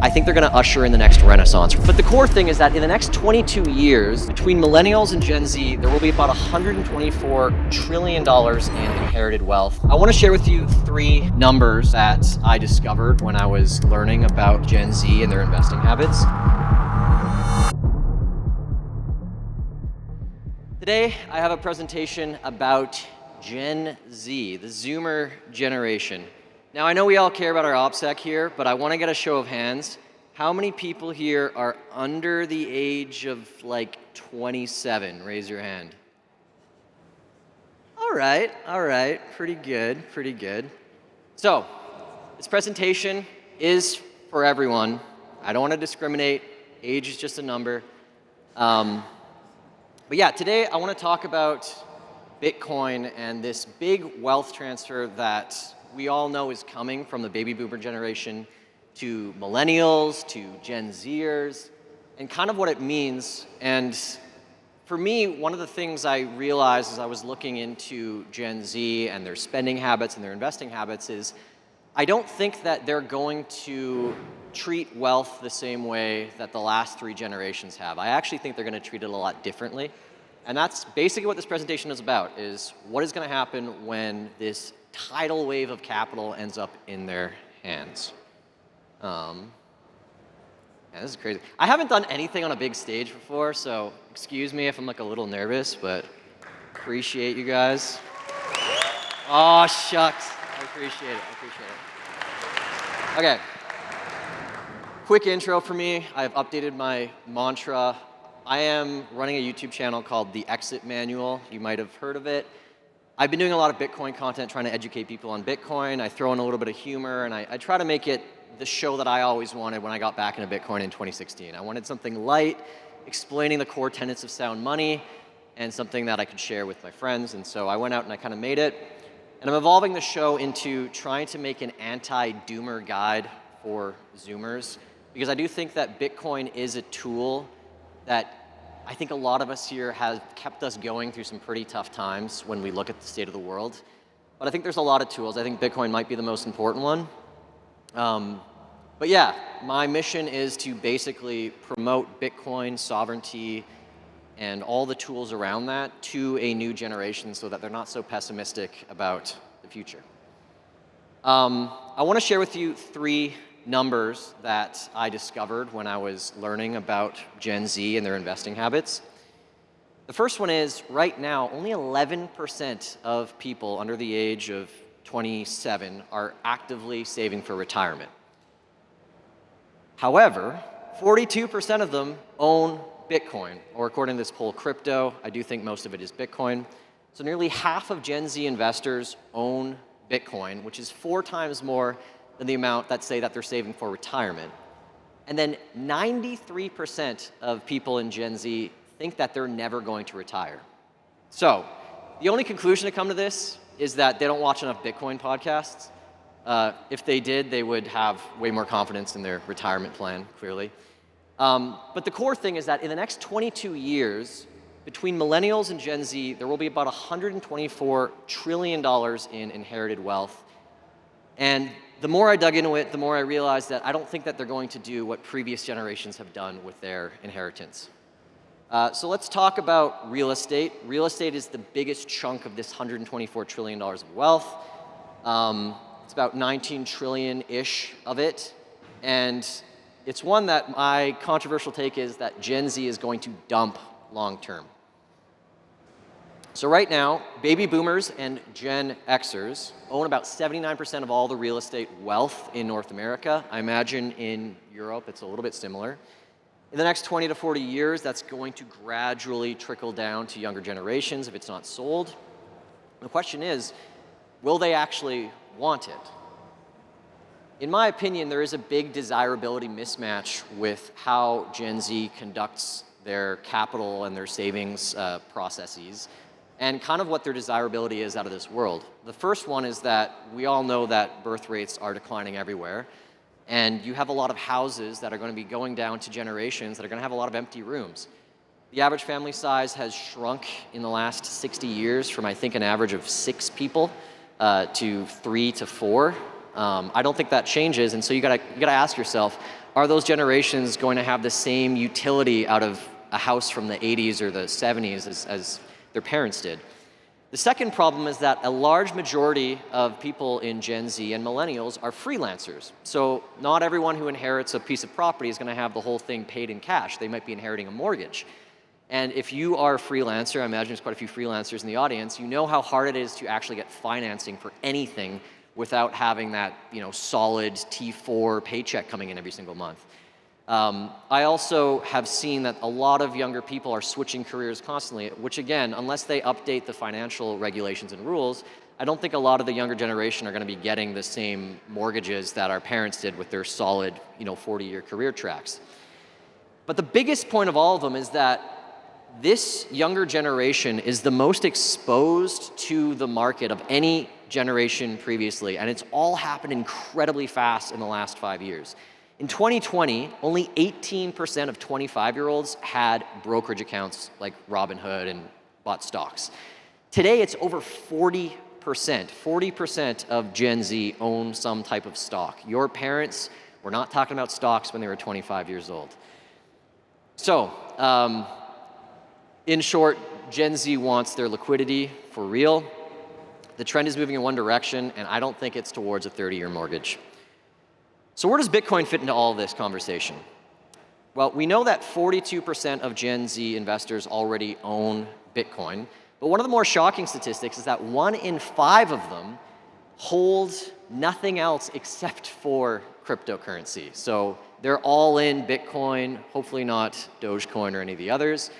I think they're going to usher in the next renaissance. But the core thing is that in the next 22 years, between millennials and Gen Z, there will be about $124 trillion in inherited wealth. I want to share with you 3 numbers that I discovered when I was learning about Gen Z and their investing habits. Today, I have a presentation about Gen Z, the Zoomer generation. Now, I know we all care about our OPSEC here, but I want to get a show of hands. How many people here are under the age of like 27? Raise your hand. All right, pretty good. So, this presentation is for everyone. I don't want to discriminate. Age is just a number. But yeah, today I want to talk about Bitcoin and this big wealth transfer that we all know is coming from the baby boomer generation to millennials, to Gen Zers, and kind of what it means. And for me, one of the things I realized as I was looking into Gen Z and their spending habits and their investing habits is I don't think that they're going to treat wealth the same way that the last 3 generations have. I actually think they're going to treat it a lot differently. And that's basically what this presentation is about, is what is going to happen when this tidal wave of capital ends up in their hands. Yeah, this is crazy. I haven't done anything on a big stage before, so excuse me if I'm like a little nervous, but appreciate you guys. Oh, shucks. I appreciate it. Okay. Quick intro for me. I've updated my mantra. I am running a YouTube channel called The Exit Manual. You might have heard of it. I've been doing a lot of Bitcoin content, trying to educate people on Bitcoin. I throw in a little bit of humor, and I try to make it the show that I always wanted when I got back into Bitcoin in 2016. I wanted something light, explaining the core tenets of sound money, and something that I could share with my friends. And so I went out and I kind of made it. And I'm evolving the show into trying to make an anti-doomer guide for Zoomers, because I do think that Bitcoin is a tool that I think a lot of us here have kept us going through some pretty tough times when we look at the state of the world. But I think there's a lot of tools. I think Bitcoin might be the most important one. But yeah, my mission is to basically promote Bitcoin sovereignty and all the tools around that to a new generation so that they're not so pessimistic about the future. I want to share with you 3 numbers that I discovered when I was learning about Gen Z and their investing habits. The first one is, right now, only 11% of people under the age of 27 are actively saving for retirement. However, 42% of them own Bitcoin, or according to this poll, crypto. I do think most of it is Bitcoin. So nearly half of Gen Z investors own Bitcoin, which is 4 times more than the amount that say that they're saving for retirement. And then 93% of people in Gen Z think that they're never going to retire. So the only conclusion to come to this is that they don't watch enough Bitcoin podcasts. If they did, they would have way more confidence in their retirement plan, clearly. But the core thing is that in the next 22 years, between millennials and Gen Z, there will be about $124 trillion in inherited wealth. And the more I dug into it, the more I realized that I don't think that they're going to do what previous generations have done with their inheritance. So let's talk about real estate. Real estate is the biggest chunk of this $124 trillion of wealth. It's about 19 trillion-ish of it. And it's one that my controversial take is that Gen Z is going to dump long term. So right now, baby boomers and Gen Xers own about 79% of all the real estate wealth in North America. I imagine in Europe it's a little bit similar. In the next 20 to 40 years, that's going to gradually trickle down to younger generations if it's not sold. The question is, will they actually want it? In my opinion, there is a big desirability mismatch with how Gen Z conducts their capital and their savings processes, and kind of what their desirability is out of this world. The first one is that we all know that birth rates are declining everywhere, and you have a lot of houses that are going to be going down to generations that are going to have a lot of empty rooms. The average family size has shrunk in the last 60 years from, I think, an average of 6 people to 3 to 4. I don't think that changes, and so you gotta ask yourself, are those generations going to have the same utility out of a house from the 80s or the 70s as their parents did? The second problem is that a large majority of people in Gen Z and millennials are freelancers. So not everyone who inherits a piece of property is going to have the whole thing paid in cash. They might be inheriting a mortgage. And if you are a freelancer, I imagine there's quite a few freelancers in the audience, you know how hard it is to actually get financing for anything without having that solid T4 paycheck coming in every single month. I also have seen that a lot of younger people are switching careers constantly, which again, unless they update the financial regulations and rules, I don't think a lot of the younger generation are going to be getting the same mortgages that our parents did with their solid 40-year career tracks. But the biggest point of all of them is that this younger generation is the most exposed to the market of any generation previously, and it's all happened incredibly fast in the last 5 years. In 2020, only 18% of 25-year-olds had brokerage accounts like Robinhood and bought stocks. Today, it's over 40%. 40% of Gen Z own some type of stock. Your parents were not talking about stocks when they were 25 years old. So, in short, Gen Z wants their liquidity for real. The trend is moving in one direction, and I don't think it's towards a 30-year mortgage. So where does Bitcoin fit into all of this conversation? Well, we know that 42% of Gen Z investors already own Bitcoin, but one of the more shocking statistics is that 1 in 5 of them hold nothing else except for cryptocurrency. So they're all in Bitcoin, hopefully not Dogecoin or any of the others.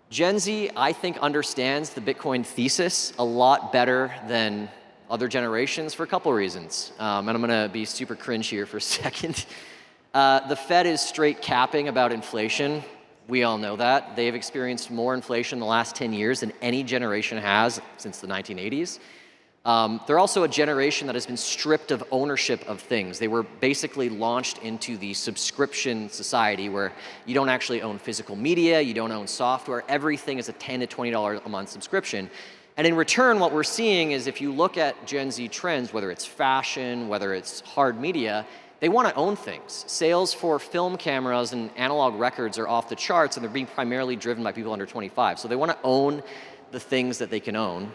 Gen Z, I think, understands the Bitcoin thesis a lot better than other generations for a couple of reasons. And I'm going to be super cringe here for a second. The Fed is straight capping about inflation. We all know that. They've experienced more inflation in the last 10 years than any generation has since the 1980s. They're also a generation that has been stripped of ownership of things. They were basically launched into the subscription society where you don't actually own physical media, you don't own software, everything is a $10 to $20 a month subscription. And in return, what we're seeing is if you look at Gen Z trends, whether it's fashion, whether it's hard media, they want to own things. Sales for film cameras and analog records are off the charts, and they're being primarily driven by people under 25. So they want to own the things that they can own.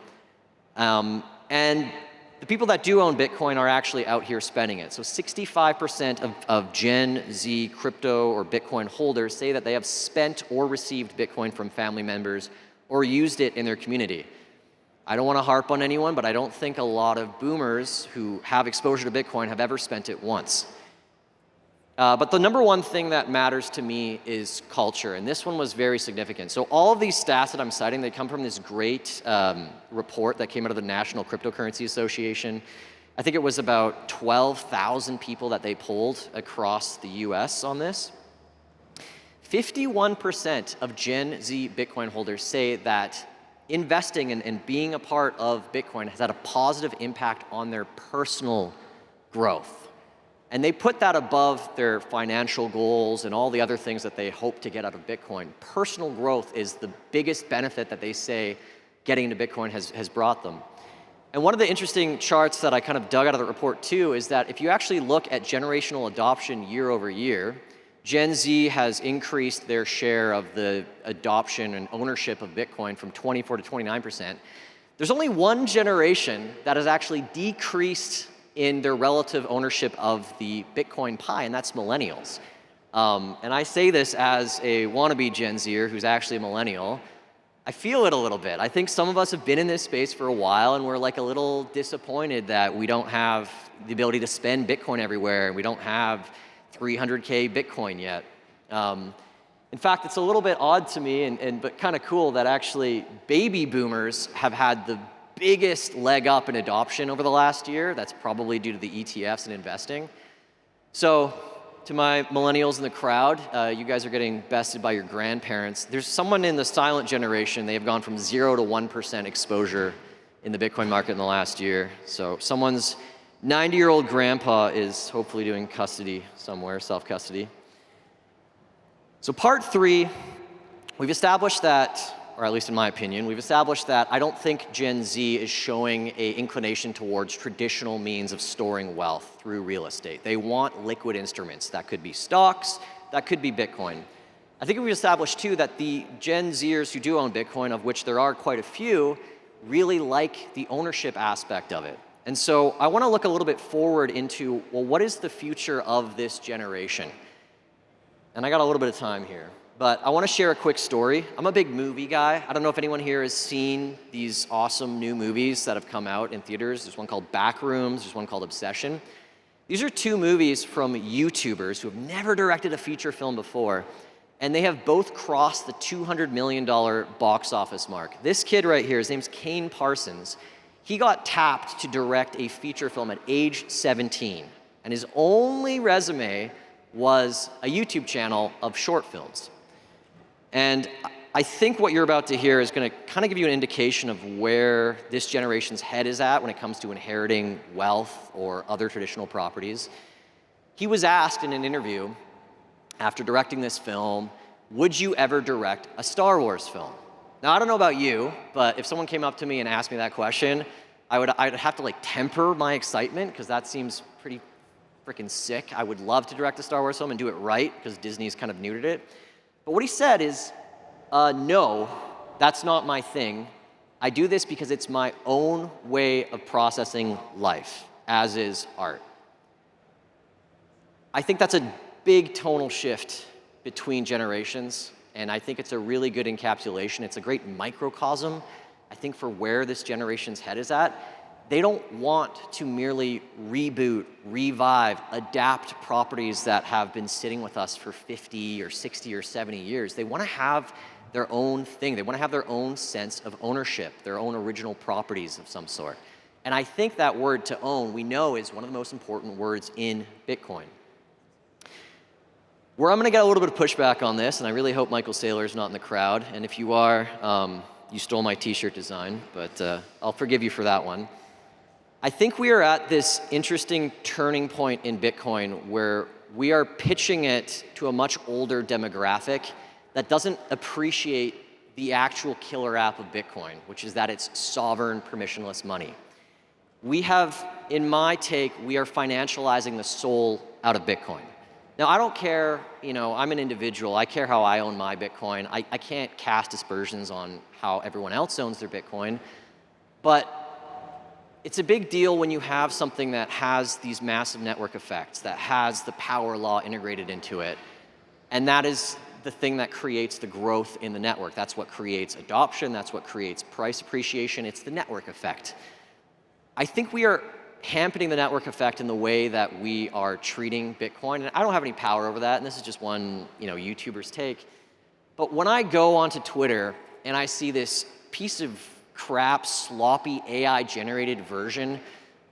And the people that do own Bitcoin are actually out here spending it. So 65% of Gen Z crypto or Bitcoin holders say that they have spent or received Bitcoin from family members or used it in their community. I don't want to harp on anyone, but I don't think a lot of boomers who have exposure to Bitcoin have ever spent it once. But the number one thing that matters to me is culture, and this one was very significant. So all of these stats that I'm citing, they come from this great report that came out of the National Cryptocurrency Association. I think it was about 12,000 people that they polled across the US on this. 51% of Gen Z Bitcoin holders say that investing and being a part of Bitcoin has had a positive impact on their personal growth. And they put that above their financial goals and all the other things that they hope to get out of Bitcoin. Personal growth is the biggest benefit that they say getting into Bitcoin has brought them. And one of the interesting charts that I kind of dug out of the report too is that if you actually look at generational adoption year over year, Gen Z has increased their share of the adoption and ownership of Bitcoin from 24 to 29%. There's only one generation that has actually decreased in their relative ownership of the Bitcoin pie, and that's millennials. And I say this as a wannabe Gen Zer who's actually a millennial. I feel it a little bit. I think some of us have been in this space for a while, and we're like a little disappointed that we don't have the ability to spend Bitcoin everywhere, and we don't have 300K Bitcoin yet. In fact, it's a little bit odd to me, but kind of cool that actually baby boomers have had the biggest leg up in adoption over the last year. That's probably due to the ETFs and investing. So to my millennials in the crowd, you guys are getting bested by your grandparents. There's someone in the silent generation, they have gone from 0 to 1% exposure in the Bitcoin market in the last year. So someone's 90-year-old grandpa is hopefully doing custody somewhere, self-custody. So part 3, we've established that or at least in my opinion, we've established that I don't think Gen Z is showing an inclination towards traditional means of storing wealth through real estate. They want liquid instruments. That could be stocks, that could be Bitcoin. I think we've established too that the Gen Zers who do own Bitcoin, of which there are quite a few, really like the ownership aspect of it. And so I want to look a little bit forward into, well, what is the future of this generation? And I got a little bit of time here, but I want to share a quick story. I'm a big movie guy. I don't know if anyone here has seen these awesome new movies that have come out in theaters. There's one called Backrooms, there's one called Obsession. These are two movies from YouTubers who have never directed a feature film before, and they have both crossed the $200 million box office mark. This kid right here, his name's Kane Parsons. He got tapped to direct a feature film at age 17, and his only resume was a YouTube channel of short films. And I think what you're about to hear is going to kind of give you an indication of where this generation's head is at when it comes to inheriting wealth or other traditional properties. He was asked in an interview after directing this film, would you ever direct a Star Wars film? Now, I don't know about you, but if someone came up to me and asked me that question, I'd have to like temper my excitement because that seems pretty freaking sick. I would love to direct a Star Wars film and do it right because Disney's kind of neutered it. But what he said is, no, that's not my thing. I do this because it's my own way of processing life, as is art. I think that's a big tonal shift between generations, and I think it's a really good encapsulation. It's a great microcosm, I think, for where this generation's head is at. They don't want to merely reboot, revive, adapt properties that have been sitting with us for 50 or 60 or 70 years. They want to have their own thing. They want to have their own sense of ownership, their own original properties of some sort. And I think that word to own, we know, is one of the most important words in Bitcoin. Where I'm going to get a little bit of pushback on this, and I really hope Michael Saylor is not in the crowd, and if you are, you stole my t-shirt design, but I'll forgive you for that one. I think we are at this interesting turning point in Bitcoin where we are pitching it to a much older demographic that doesn't appreciate the actual killer app of Bitcoin, which is that it's sovereign, permissionless money. We have, in my take, we are financializing the soul out of Bitcoin. Now, I don't care, I'm an individual. I care how I own my Bitcoin. I can't cast aspersions on how everyone else owns their Bitcoin. But it's a big deal when you have something that has these massive network effects, that has the power law integrated into it. And that is the thing that creates the growth in the network. That's what creates adoption. That's what creates price appreciation. It's the network effect. I think we are hampening the network effect in the way that we are treating Bitcoin. And I don't have any power over that, and this is just one YouTuber's take. But when I go onto Twitter and I see this piece of crap, sloppy AI-generated version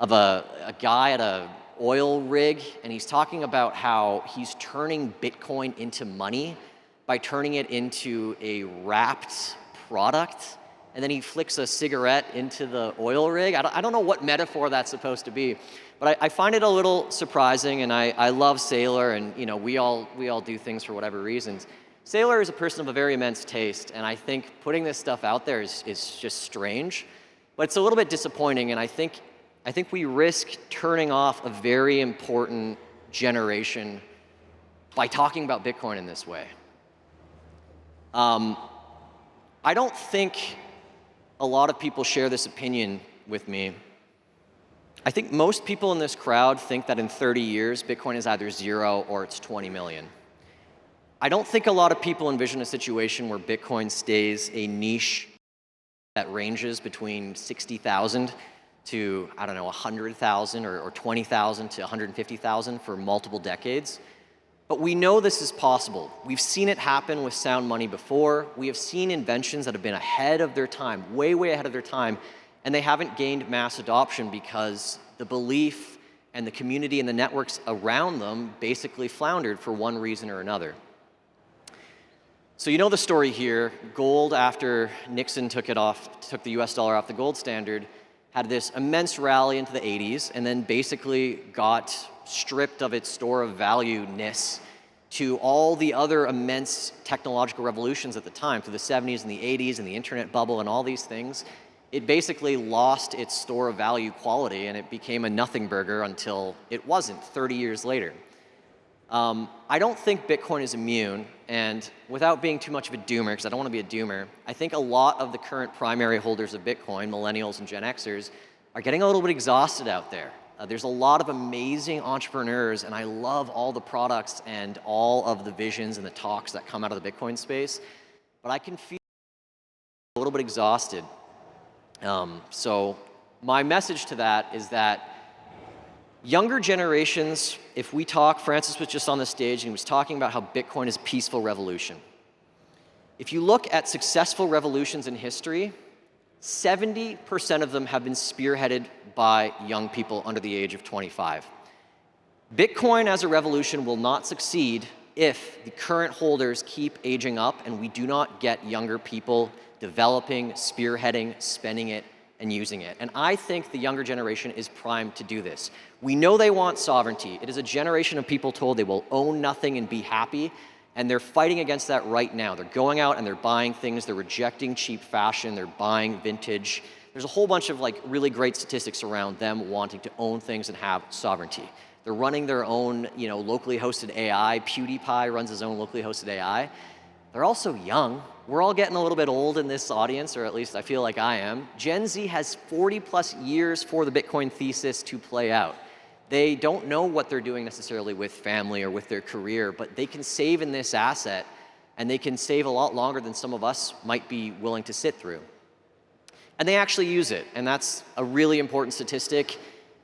of a guy at a oil rig, and he's talking about how he's turning Bitcoin into money by turning it into a wrapped product, and then he flicks a cigarette into the oil rig. I don't know what metaphor that's supposed to be, but I find it a little surprising, and I love Saylor, and we all do things for whatever reasons. Saylor is a person of a very immense taste, and I think putting this stuff out there is just strange, but it's a little bit disappointing, and I think we risk turning off a very important generation by talking about Bitcoin in this way. I don't think a lot of people share this opinion with me. I think most people in this crowd think that in 30 years, Bitcoin is either 0 or it's 20 million. I don't think a lot of people envision a situation where Bitcoin stays a niche that ranges between 60,000 to, 100,000 or 20,000 to 150,000 for multiple decades. But we know this is possible. We've seen it happen with sound money before. We have seen inventions that have been ahead of their time, way, way ahead of their time, and they haven't gained mass adoption because the belief and the community and the networks around them basically floundered for one reason or another. So you know the story here. Gold, after Nixon took the US dollar off the gold standard, had this immense rally into the 80s and then basically got stripped of its store of value-ness to all the other immense technological revolutions at the time, through the 70s and the 80s and the internet bubble and all these things, it basically lost its store of value quality and it became a nothing burger until it wasn't 30 years later. I don't think Bitcoin is immune, and without being too much of a doomer, because I don't want to be a doomer, I think a lot of the current primary holders of Bitcoin, millennials and Gen Xers, are getting a little bit exhausted out there. There's a lot of amazing entrepreneurs, and I love all the products and all of the visions and the talks that come out of the Bitcoin space, but I can feel a little bit exhausted. So my message to that is that younger generations, if we talk, Francis was just on the stage and he was talking about how Bitcoin is a peaceful revolution. If you look at successful revolutions in history, 70% of them have been spearheaded by young people under the age of 25. Bitcoin as a revolution will not succeed if the current holders keep aging up and we do not get younger people developing, spearheading, spending it, and using it. And I think the younger generation is primed to do this. We know they want sovereignty. It is a generation of people told they will own nothing and be happy, and they're fighting against that right now. They're going out and they're buying things, they're rejecting cheap fashion, they're buying vintage. There's a whole bunch of like really great statistics around them wanting to own things and have sovereignty. They're running their own, locally hosted AI. PewDiePie runs his own locally hosted AI. They're also young. We're all getting a little bit old in this audience, or at least I feel like I am. Gen Z has 40+ years for the Bitcoin thesis to play out. They don't know what they're doing necessarily with family or with their career, but they can save in this asset, and they can save a lot longer than some of us might be willing to sit through. And they actually use it, and that's a really important statistic.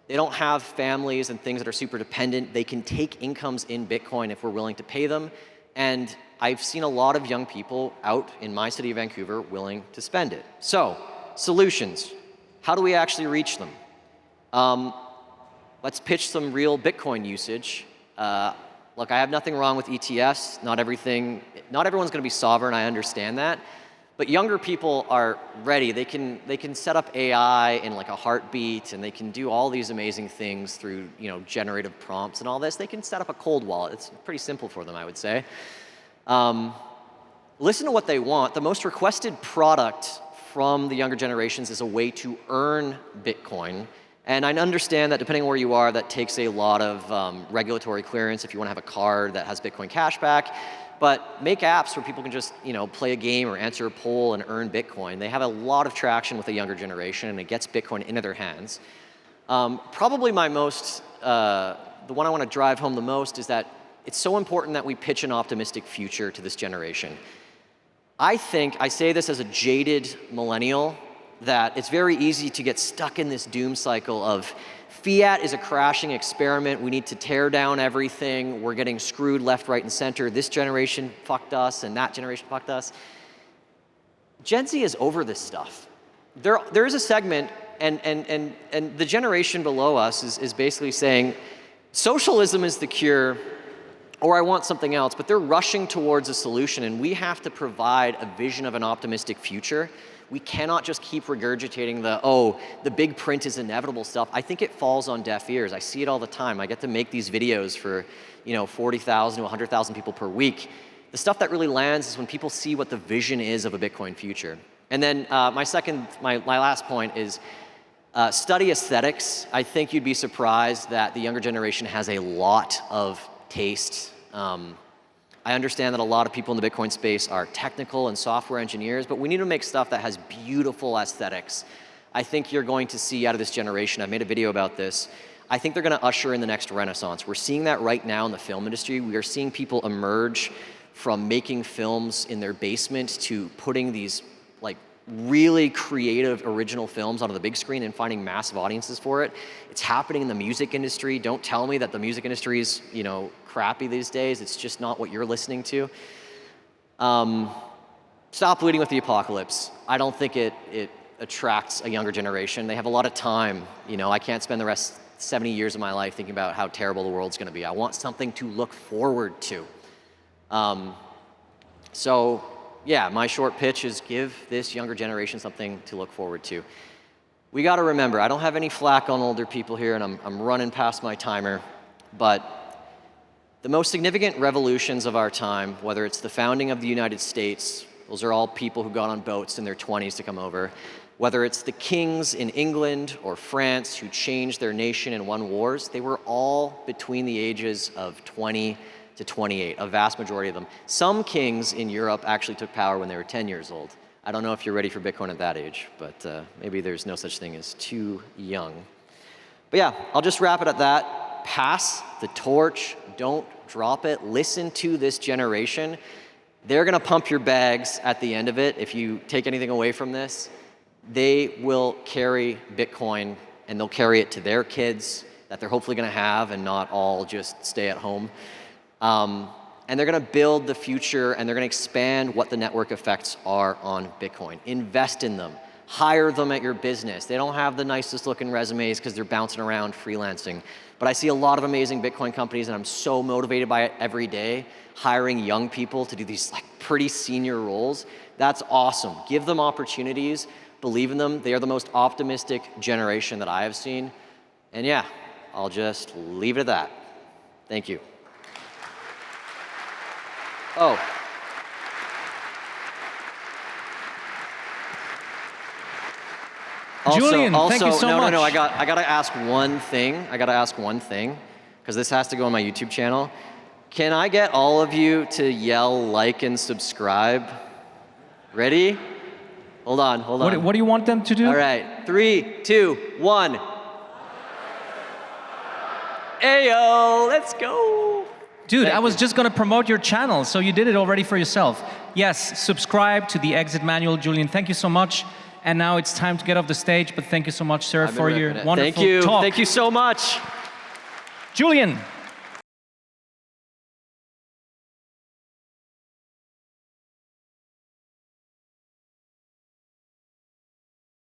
They don't have families and things that are super dependent. They can take incomes in Bitcoin if we're willing to pay them. And I've seen a lot of young people out in my city of Vancouver willing to spend it. So, solutions. How do we actually reach them? Let's pitch some real Bitcoin usage. Look, I have nothing wrong with ETFs. Not everyone's going to be sovereign, I understand that. But younger people are ready. They can set up AI in like a heartbeat, and they can do all these amazing things through generative prompts and all this. They can set up a cold wallet. It's pretty simple for them, I would say. Listen to what they want. The most requested product from the younger generations is a way to earn Bitcoin. And I understand that depending on where you are, that takes a lot of regulatory clearance if you want to have a card that has Bitcoin cashback. But make apps where people can just play a game or answer a poll and earn Bitcoin. They have a lot of traction with the younger generation, and it gets Bitcoin into their hands. Probably my most, the one I want to drive home the most is that it's so important that we pitch an optimistic future to this generation. I say this as a jaded millennial, that it's very easy to get stuck in this doom cycle of fiat is a crashing experiment. We need to tear down everything. We're getting screwed left, right, and center. This generation fucked us, and that generation fucked us. Gen Z is over this stuff. There is a segment, and the generation below us is basically saying, socialism is the cure, or I want something else, but they're rushing towards a solution, and we have to provide a vision of an optimistic future. We cannot just keep regurgitating the big print is inevitable stuff. I think it falls on deaf ears. I see it all the time. I get to make these videos for 40,000 to 100,000 people per week. The stuff that really lands is when people see what the vision is of a Bitcoin future. And then my last point is study aesthetics. I think you'd be surprised that the younger generation has a lot of taste. I understand that a lot of people in the Bitcoin space are technical and software engineers, but we need to make stuff that has beautiful aesthetics. I think you're going to see out of this generation, I've made a video about this, I think they're going to usher in the next renaissance. We're seeing that right now in the film industry. We are seeing people emerge from making films in their basement to putting these like really creative, original films onto the big screen and finding massive audiences for it. It's happening in the music industry. Don't tell me that the music industry is, crappy these days. It's just not what you're listening to. Stop leading with the apocalypse. I don't think it attracts a younger generation. They have a lot of time. I can't spend the rest 70 years of my life thinking about how terrible the world's going to be. I want something to look forward to. So yeah, my short pitch is give this younger generation something to look forward to. We got to remember, I don't have any flack on older people here, and I'm running past my timer, but The most significant revolutions of our time, whether it's the founding of the United States, those are all people who got on boats in their 20s to come over, whether it's the kings in England or France who changed their nation and won wars, they were all between the ages of 20 to 28, a vast majority of them. Some kings in Europe actually took power when they were 10 years old. I don't know if you're ready for Bitcoin at that age, but maybe there's no such thing as too young. But yeah, I'll just wrap it at that. Pass the torch, don't drop it. Listen to this generation. They're gonna pump your bags at the end of it if you take anything away from this. They will carry Bitcoin and they'll carry it to their kids that they're hopefully gonna have and not all just stay at home. And they're gonna build the future and they're gonna expand what the network effects are on Bitcoin. Invest in them, hire them at your business. They don't have the nicest looking resumes because they're bouncing around freelancing. But I see a lot of amazing Bitcoin companies and I'm so motivated by it every day, hiring young people to do these like pretty senior roles. That's awesome. Give them opportunities, believe in them. They are the most optimistic generation that I have seen. And yeah, I'll just leave it at that. Thank you. Oh. Julian, thank you so much. No, I gotta ask one thing. Because this has to go on my YouTube channel. Can I get all of you to yell like and subscribe? Ready? Hold on. What do you want them to do? All right, 3, 2, 1. Ayo, let's go. Dude, I was just gonna promote your channel, so you did it already for yourself. Yes, subscribe to the exit manual, Julian. Thank you so much. And now it's time to get off the stage, but thank you so much, sir, for your wonderful talk. Thank you so much. Julian.